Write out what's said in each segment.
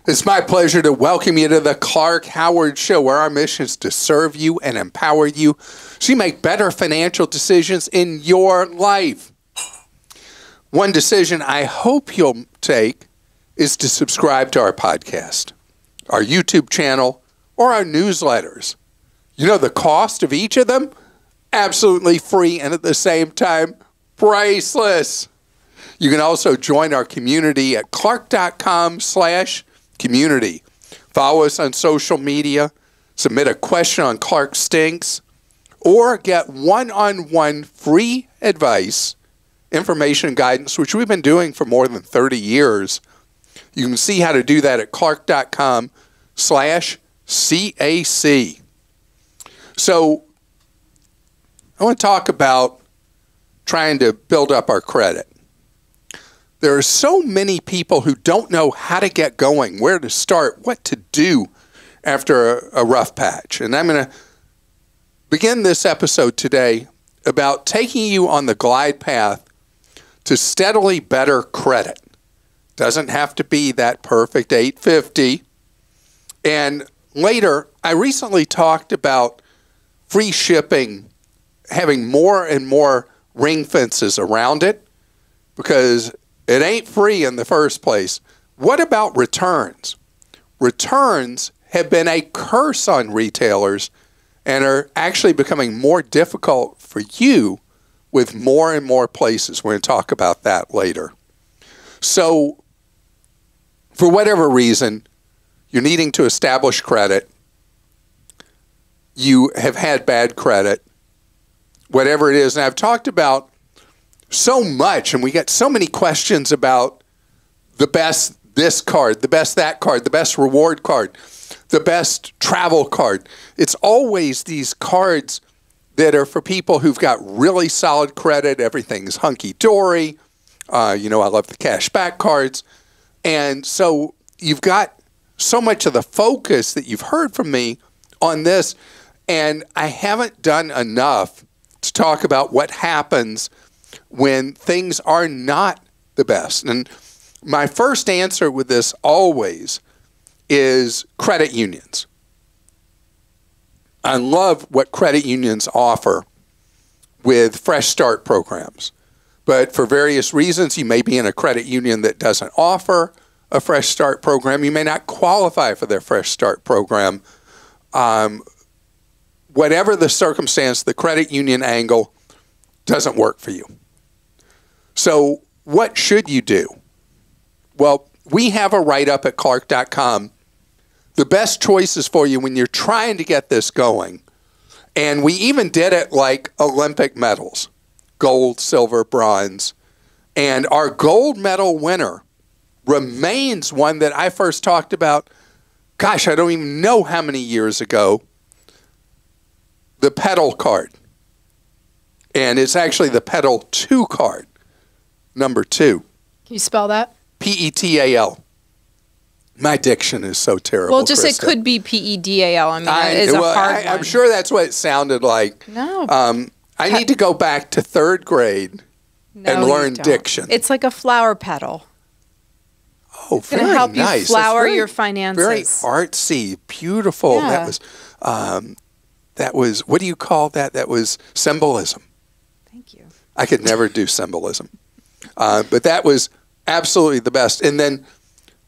It's my pleasure to welcome you to the Clark Howard Show, where our mission is to serve you and empower you so you make better financial decisions in your life. One decision I hope you'll take is to subscribe to our podcast, our YouTube channel, or our newsletters. You know the cost of each of them? Absolutely free, and at the same time, priceless. You can also join our community at clark.com/community. Follow us on social media, submit a question on Clark Stinks, or get one-on-one free advice, information, and guidance, which we've been doing for more than 30 years. You can see how to do that at clark.com/CAC. So I want to talk about trying to build up our credit. There are so many people who don't know how to get going, where to start, what to do after a rough patch. And I'm going to begin this episode today about taking you on the glide path to steadily better credit. Doesn't have to be that perfect 850. And later, I recently talked about free shipping having more and more ring fences around it because it ain't free in the first place. What about returns? Returns have been a curse on retailers and are actually becoming more difficult for you with more and more places. We're going to talk about that later. So, for whatever reason, you're needing to establish credit, you have had bad credit, whatever it is. And I've talked about so much, and we get so many questions about the best this card, the best that card, the best reward card, the best travel card. It's always these cards that are for people who've got really solid credit. Everything's hunky-dory. I love the cash back cards. And so you've got so much of the focus that you've heard from me on this, and I haven't done enough to talk about what happens when things are not the best. And my first answer with this always is credit unions. I love what credit unions offer with Fresh Start programs. But for various reasons, you may be in a credit union that doesn't offer a Fresh Start program. You may not qualify for their Fresh Start program. Whatever the circumstance, the credit union angle doesn't work for you. So what should you do? Well, we have a write-up at clark.com. The best choices for you when you're trying to get this going. And we even did it like Olympic medals, gold, silver, bronze. And our gold medal winner remains one that I first talked about, gosh, I don't even know how many years ago, the Pedal card. And it's actually the Pedal 2 card, number 2. Can you spell that? P-E-T-A-L. My diction is so terrible, Well, just Christa. it could be P-E-D-A-L. I mean, it's a hard one. I'm sure that's what it sounded like. No. I need to go back to 3rd grade and learn diction. It's like a flower petal. Oh, it's going to help you flower your finances. Very artsy, beautiful. Yeah. That was, what do you call that? That was symbolism. Thank you. I could never do symbolism. But that was absolutely the best. And then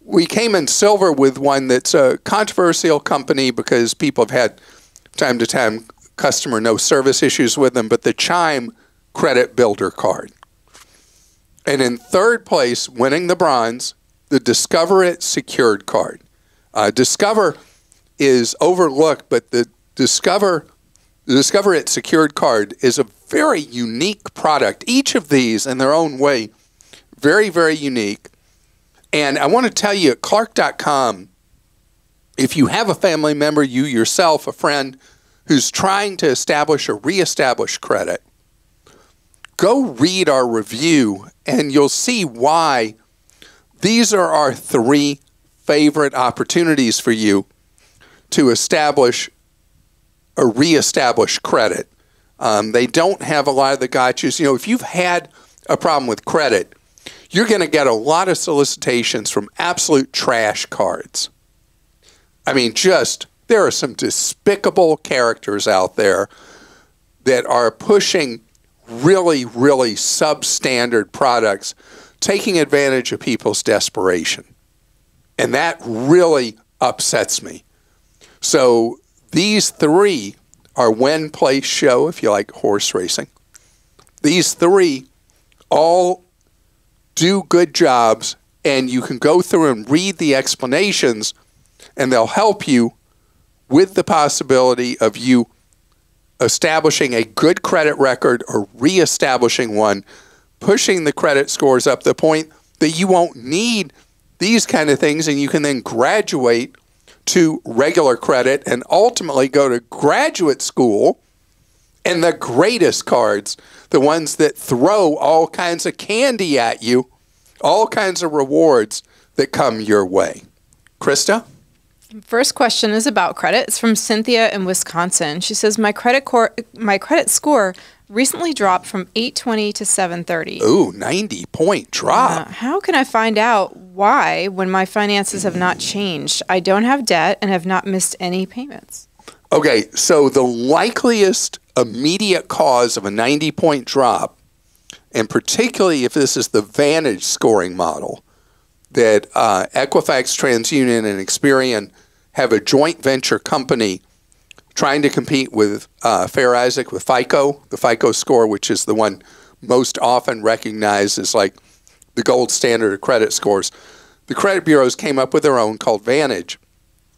we came in silver with one that's a controversial company because people have had, time to time, customer no service issues with them, but the Chime Credit Builder card. And in 3rd place, winning the bronze, the Discover It Secured card. Discover is overlooked, but the Discover It Secured card is a very unique product. Each of these, in their own way, very, very unique. And I want to tell you at clark.com, if you have a family member, you yourself, a friend, who's trying to establish or reestablish credit, go read our review and you'll see why these are our 3 favorite opportunities for you to establish or reestablish credit. They don't have a lot of the gotchas. If you've had a problem with credit, you're going to get a lot of solicitations from absolute trash cards. I mean, there are some despicable characters out there that are pushing really, really substandard products, taking advantage of people's desperation. And that really upsets me. So these three are win, place, show, if you like horse racing. These three all do good jobs, and you can go through and read the explanations, and they'll help you with the possibility of you establishing a good credit record or reestablishing one, pushing the credit scores up to the point that you won't need these kind of things, and you can then graduate to regular credit and ultimately go to graduate school. And the greatest cards, the ones that throw all kinds of candy at you, all kinds of rewards that come your way. Christa? First question is about credit. It's from Cynthia in Wisconsin. She says, my credit score recently dropped from 820 to 730. Ooh, 90-point drop. How can I find out why when my finances have not changed? I don't have debt and have not missed any payments. Okay, so the likeliest immediate cause of a 90-point drop, and particularly if this is the Vantage scoring model, that Equifax, TransUnion, and Experian have a joint venture company trying to compete with Fair Isaac with FICO, the FICO score, which is the one most often recognized as like the gold standard of credit scores. The credit bureaus came up with their own called Vantage.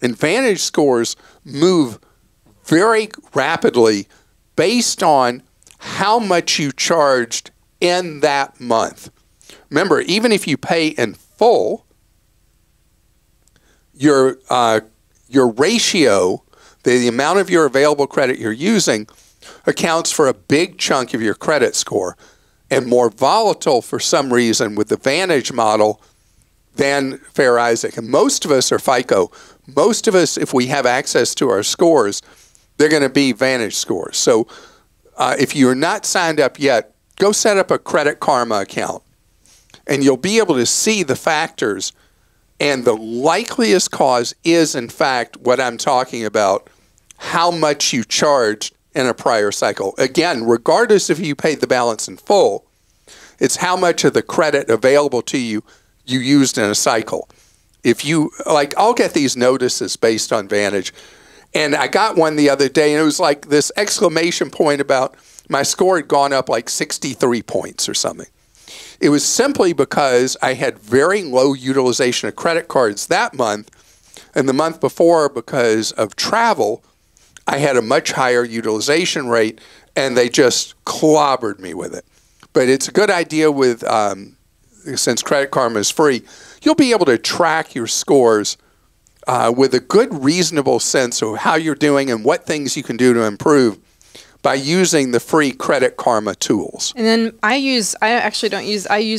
And Vantage scores move very rapidly based on how much you charged in that month. Remember, even if you pay in full, your ratio, the amount of your available credit you're using, accounts for a big chunk of your credit score, and more volatile for some reason with the Vantage model than Fair Isaac. And most of us are FICO. Most of us, if we have access to our scores, they're going to be Vantage scores. So if you're not signed up yet, go set up a Credit Karma account, and you'll be able to see the factors. And the likeliest cause is, in fact, what I'm talking about, how much you charged in a prior cycle. Again, regardless if you paid the balance in full, it's how much of the credit available to you you used in a cycle. If you, like, I'll get these notices based on Vantage. And I got one the other day, and it was like this exclamation point about my score had gone up like 63 points or something. It was simply because I had very low utilization of credit cards that month, and the month before, because of travel, I had a much higher utilization rate, and they just clobbered me with it. But it's a good idea with, since Credit Karma is free, you'll be able to track your scores with a good, reasonable sense of how you're doing and what things you can do to improve by using the free Credit Karma tools. And then I use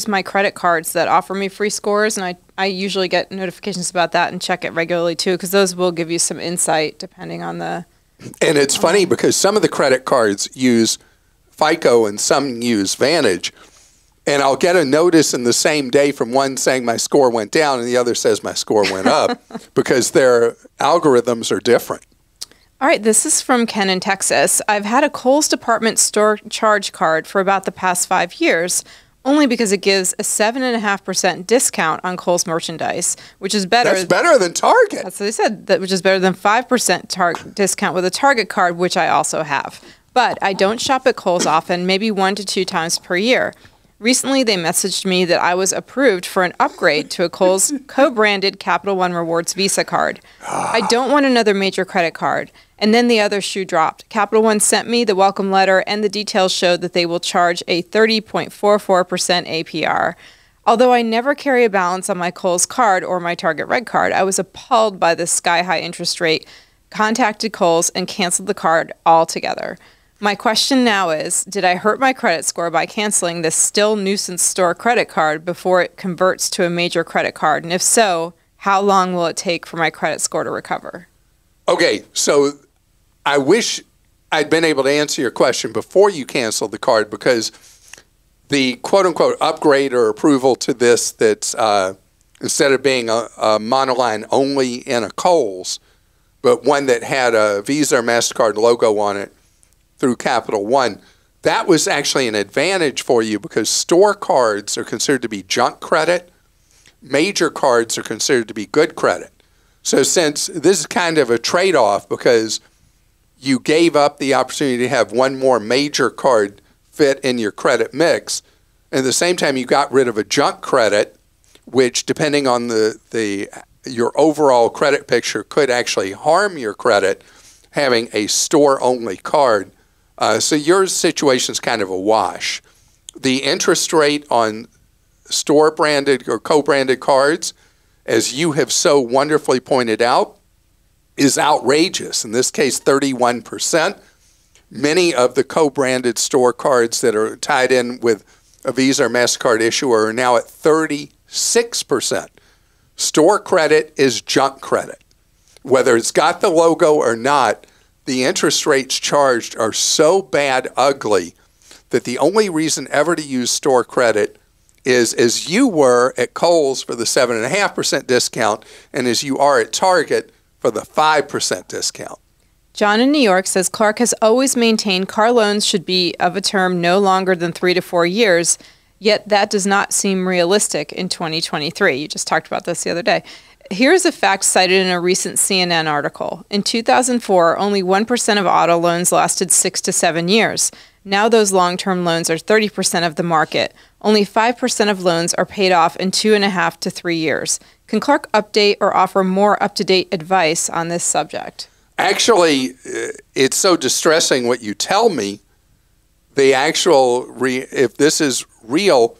my credit cards that offer me free scores, and I usually get notifications about that and check it regularly too, because those will give you some insight depending on the... And it's funny because some of the credit cards use FICO and some use Vantage, and I'll get a notice in the same day from one saying my score went down and the other says my score went up because their algorithms are different. All right, this is from Ken in Texas. I've had a Kohl's department store charge card for about the past 5 years, only because it gives a 7.5% discount on Kohl's merchandise, which is better. That's better than Target. That's what they said, which is better than 5% discount with a Target card, which I also have. But I don't shop at Kohl's often, maybe 1 to 2 times per year. Recently, they messaged me that I was approved for an upgrade to a Kohl's co-branded Capital One Rewards Visa card. I don't want another major credit card. And then the other shoe dropped. Capital One sent me the welcome letter, and the details showed that they will charge a 30.44% APR. Although I never carry a balance on my Kohl's card or my Target Red card, I was appalled by the sky-high interest rate, contacted Kohl's, and canceled the card altogether. My question now is, did I hurt my credit score by canceling this still nuisance store credit card before it converts to a major credit card? And if so, how long will it take for my credit score to recover? Okay, so I wish I'd been able to answer your question before you canceled the card, because the quote-unquote upgrade or approval to this that's instead of being a monoline only in a Kohl's, but one that had a Visa or MasterCard logo on it through Capital One, that was actually an advantage for you because store cards are considered to be junk credit. Major cards are considered to be good credit. So since this is kind of a trade-off because you gave up the opportunity to have one more major card fit in your credit mix, and at the same time you got rid of a junk credit, which depending on your overall credit picture could actually harm your credit, having a store-only card. So your situation is kind of a wash. The interest rate on store-branded or co-branded cards, as you have so wonderfully pointed out, is outrageous. In this case, 31%. Many of the co-branded store cards that are tied in with a Visa or MasterCard issuer are now at 36%. Store credit is junk credit. Whether it's got the logo or not, the interest rates charged are so bad ugly that the only reason ever to use store credit is as you were at Kohl's for the 7.5% discount and as you are at Target for the 5% discount. John in New York says Clark has always maintained car loans should be of a term no longer than 3 to 4 years, yet that does not seem realistic in 2023. You just talked about this the other day. Here's a fact cited in a recent CNN article. In 2004, only 1% of auto loans lasted 6 to 7 years. Now those long-term loans are 30% of the market. Only 5% of loans are paid off in 2.5 to 3 years. Can Clark update or offer more up-to-date advice on this subject? Actually, it's so distressing what you tell me. The actual, if this is real,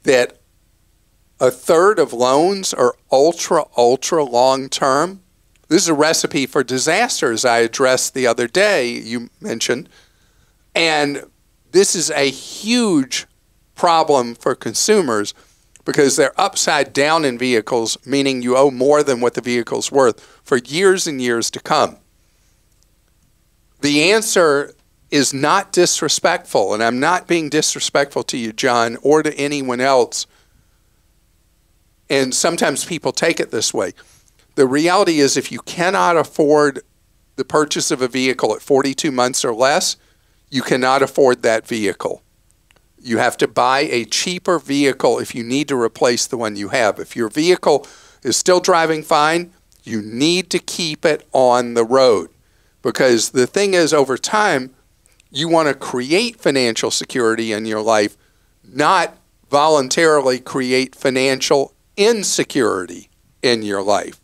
that a third of loans are ultra long term. This is a recipe for disaster, as I addressed the other day, you mentioned. And this is a huge problem for consumers because they're upside down in vehicles, meaning you owe more than what the vehicle's worth for years and years to come. The answer is not disrespectful, and I'm not being disrespectful to you, John, or to anyone else. And sometimes people take it this way. The reality is if you cannot afford the purchase of a vehicle at 42 months or less, you cannot afford that vehicle. You have to buy a cheaper vehicle if you need to replace the one you have. If your vehicle is still driving fine, you need to keep it on the road. Because the thing is, over time, you want to create financial security in your life, not voluntarily create financial insecurity in your life.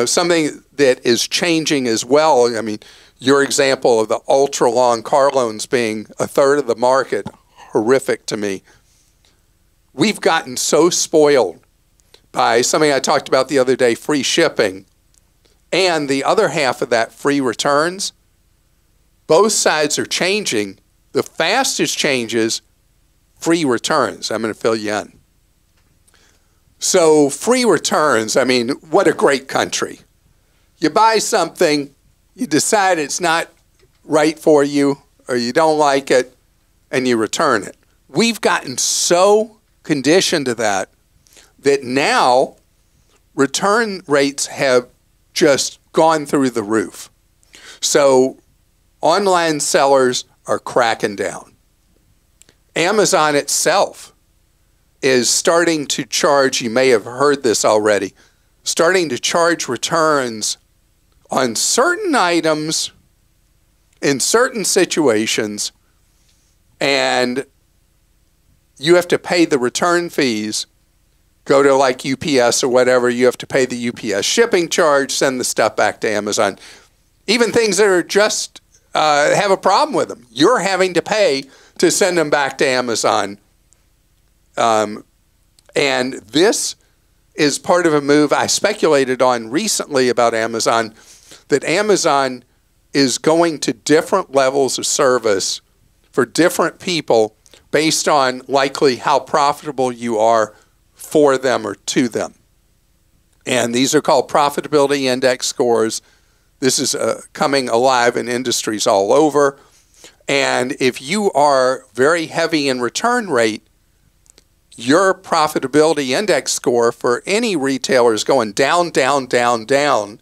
Something that is changing as well, I mean, your example of the ultra-long car loans being a third of the market, horrific to me. We've gotten so spoiled by something I talked about the other day, free shipping, and the other half of that, free returns. Both sides are changing. The fastest changes, free returns. I'm going to fill you in. So free returns, I mean, what a great country. You buy something, you decide it's not right for you or you don't like it, and you return it. We've gotten so conditioned to that now return rates have just gone through the roof. So online sellers are cracking down. Amazon itself is starting to charge, you may have heard this already, starting to charge returns on certain items in certain situations, and you have to pay the return fees. Go to like UPS or whatever, you have to pay the UPS shipping charge, send the stuff back to Amazon. Even things that are just have a problem with them, you're having to pay to send them back to Amazon. And this is part of a move I speculated on recently about Amazon, that Amazon is going to different levels of service for different people based on likely how profitable you are for them or to them. And these are called profitability index scores. This is coming alive in industries all over. And if you are very heavy in return rate, your profitability index score for any retailer is going down, down, down, down.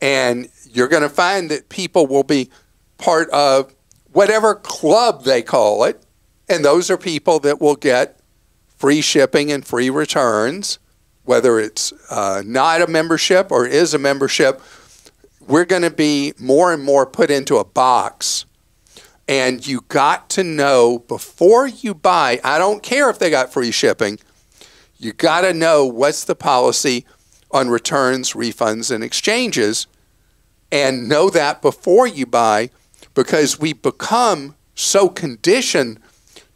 And you're going to find that people will be part of whatever club they call it. And those are people that will get free shipping and free returns, whether it's not a membership or is a membership. We're going to be more and more put into a box. And you got to know before you buy, I don't care if they got free shipping, you got to know what's the policy on returns, refunds, and exchanges, and know that before you buy, because we become so conditioned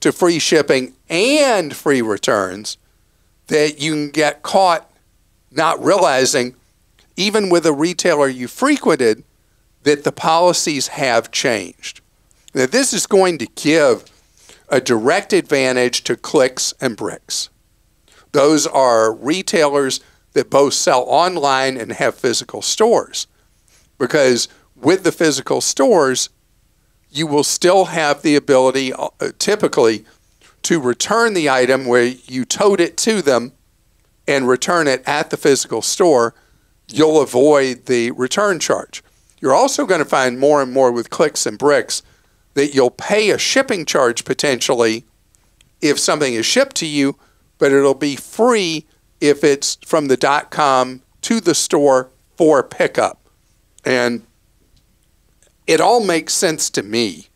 to free shipping and free returns that you can get caught not realizing, even with a retailer you frequented, that the policies have changed. Now, this is going to give a direct advantage to Clicks and Bricks. Those are retailers that both sell online and have physical stores. Because with the physical stores, you will still have the ability, typically, to return the item where you towed it to them and return it at the physical store. You'll avoid the return charge. You're also going to find more and more with Clicks and Bricks that you'll pay a shipping charge potentially if something is shipped to you, but it'll be free if it's from the .com to the store for pickup. And it all makes sense to me,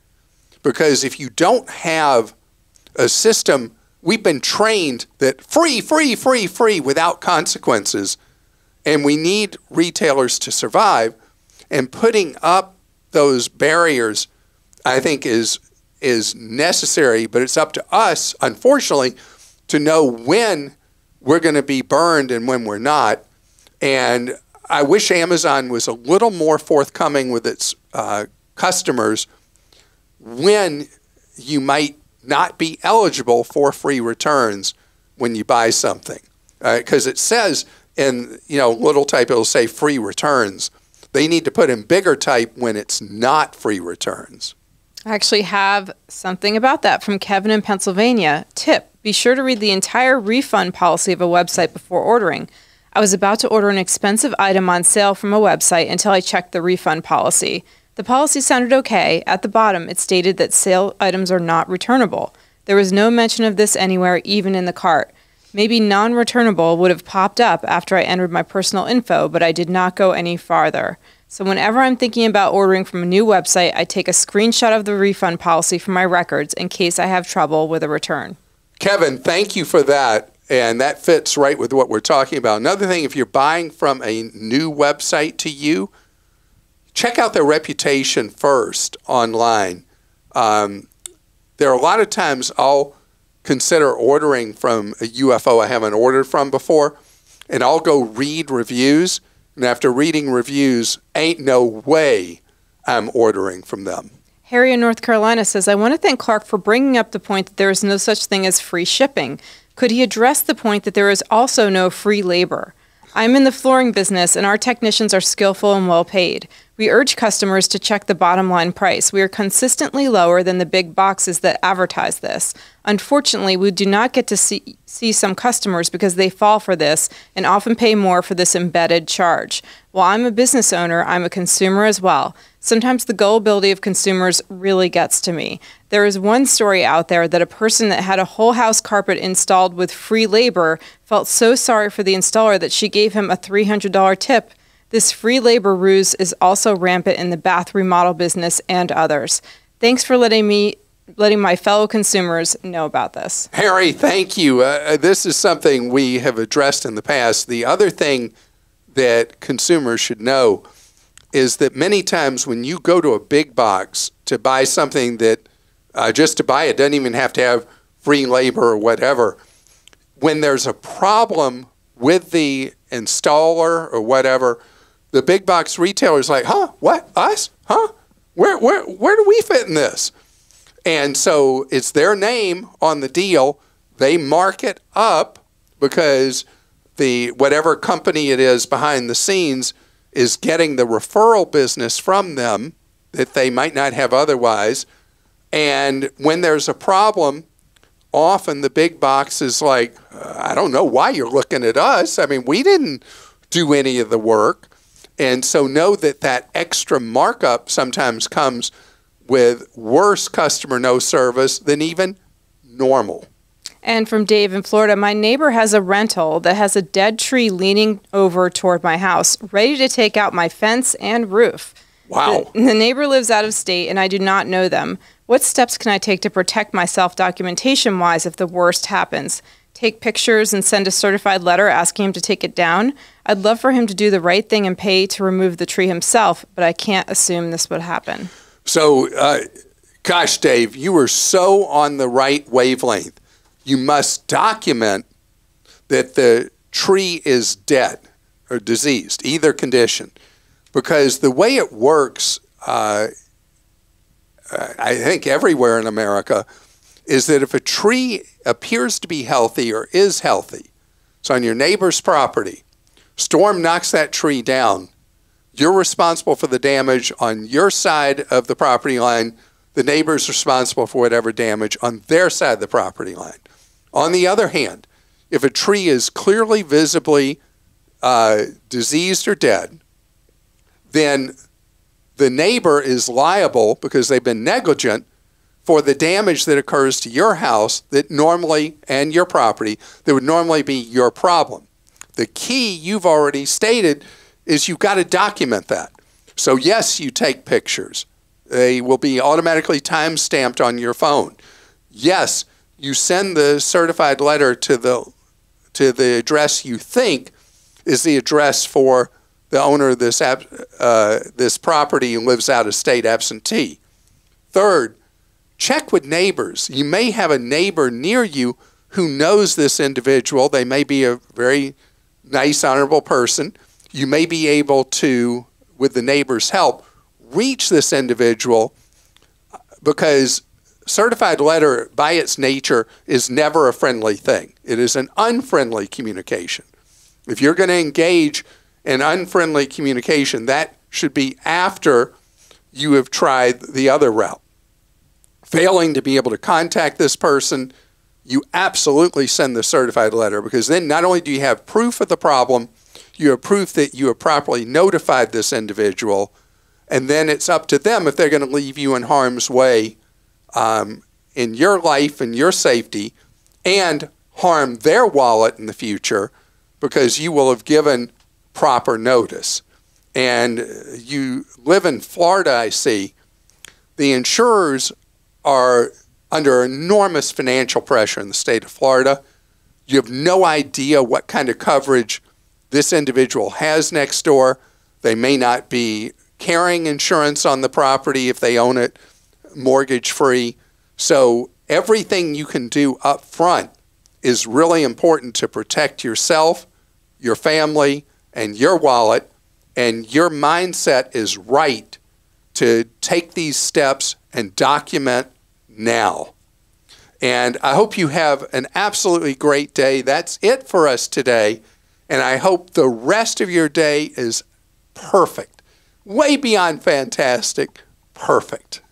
because if you don't have a system, we've been trained that free, free, free, free without consequences, and we need retailers to survive, and putting up those barriers I think is necessary, but it's up to us, unfortunately, to know when we're going to be burned and when we're not. And I wish Amazon was a little more forthcoming with its customers when you might not be eligible for free returns when you buy something. Because it says in little type, it'll say free returns. They need to put in bigger type when it's not free returns. I actually have something about that from Kevin in Pennsylvania. Tip: be sure to read the entire refund policy of a website before ordering. I was about to order an expensive item on sale from a website until I checked the refund policy. The policy sounded okay. At the bottom, it stated that sale items are not returnable. There was no mention of this anywhere, even in the cart. Maybe non-returnable would have popped up after I entered my personal info, but I did not go any farther. So whenever I'm thinking about ordering from a new website, I take a screenshot of the refund policy for my records in case I have trouble with a return. Kevin, thank you for that. And that fits right with what we're talking about. Another thing, if you're buying from a new website to you, check out their reputation first online. There are a lot of times I'll consider ordering from a UFO I haven't ordered from before, and I'll go read reviews. And after reading reviews, ain't no way I'm ordering from them. Harry in North Carolina says, I want to thank Clark for bringing up the point that there is no such thing as free shipping. Could he address the point that there is also no free labor? I'm in the flooring business, and our technicians are skillful and well paid. We urge customers to check the bottom line price. We are consistently lower than the big boxes that advertise this. Unfortunately, we do not get to see some customers because they fall for this and often pay more for this embedded charge. While I'm a business owner, I'm a consumer as well. Sometimes the gullibility of consumers really gets to me. There is one story out there that a person that had a whole house carpet installed with free labor felt so sorry for the installer that she gave him a $300 tip. This free labor ruse is also rampant in the bath remodel business and others. Thanks for letting my fellow consumers know about this. Harry, thank you. This is something we have addressed in the past. The other thing that consumers should know is that many times when you go to a big box to buy something that just to buy it doesn't even have to have free labor or whatever, when there's a problem with the installer or whatever, the big box retailer's like, huh, what, us? Huh? Where do we fit in this? And so it's their name on the deal. They mark it up because the whatever company it is behind the scenes is getting the referral business from them that they might not have otherwise. And when there's a problem, often the big box is like, I don't know why you're looking at us. I mean, we didn't do any of the work. And so know that that extra markup sometimes comes with worse customer no service than even normal. And from Dave in Florida, my neighbor has a rental that has a dead tree leaning over toward my house, ready to take out my fence and roof. Wow. The neighbor lives out of state and I do not know them. What steps can I take to protect myself documentation-wise if the worst happens? Take pictures and send a certified letter asking him to take it down? I'd love for him to do the right thing and pay to remove the tree himself, but I can't assume this would happen. So, gosh, Dave, you were so on the right wavelength. You must document that the tree is dead or diseased, either condition. Because the way it works, I think everywhere in America, is that if a tree appears to be healthy or is healthy, so on your neighbor's property, storm knocks that tree down, you're responsible for the damage on your side of the property line. The neighbor's responsible for whatever damage on their side of the property line. On the other hand, if a tree is clearly visibly diseased or dead, then the neighbor is liable because they've been negligent for the damage that occurs to your house that normally, and your property, that would normally be your problem. The key you've already stated is you've got to document that. So yes, you take pictures. They will be automatically time-stamped on your phone. Yes, you send the certified letter to the address you think is the address for the owner of this property who lives out of state absentee. Third, check with neighbors. You may have a neighbor near you who knows this individual. They may be a very nice, honorable person. You may be able to, with the neighbor's help, reach this individual, because certified letter by its nature is never a friendly thing. It is an unfriendly communication. If you're going to engage in unfriendly communication, that should be after you have tried the other route. Failing to be able to contact this person, you absolutely send the certified letter, because then not only do you have proof of the problem, you have proof that you have properly notified this individual, and then it's up to them if they're going to leave you in harm's way in your life and your safety, and harm their wallet in the future, because you will have given proper notice. And you live in Florida, I see. The insurers are under enormous financial pressure in the state of Florida. You have no idea what kind of coverage this individual has next door. They may not be carrying insurance on the property if they own it mortgage-free. So everything you can do up front is really important to protect yourself, your family, and your wallet. And your mindset is right to take these steps and document now. And I hope you have an absolutely great day. That's it for us today. And I hope the rest of your day is perfect. Way beyond fantastic. Perfect.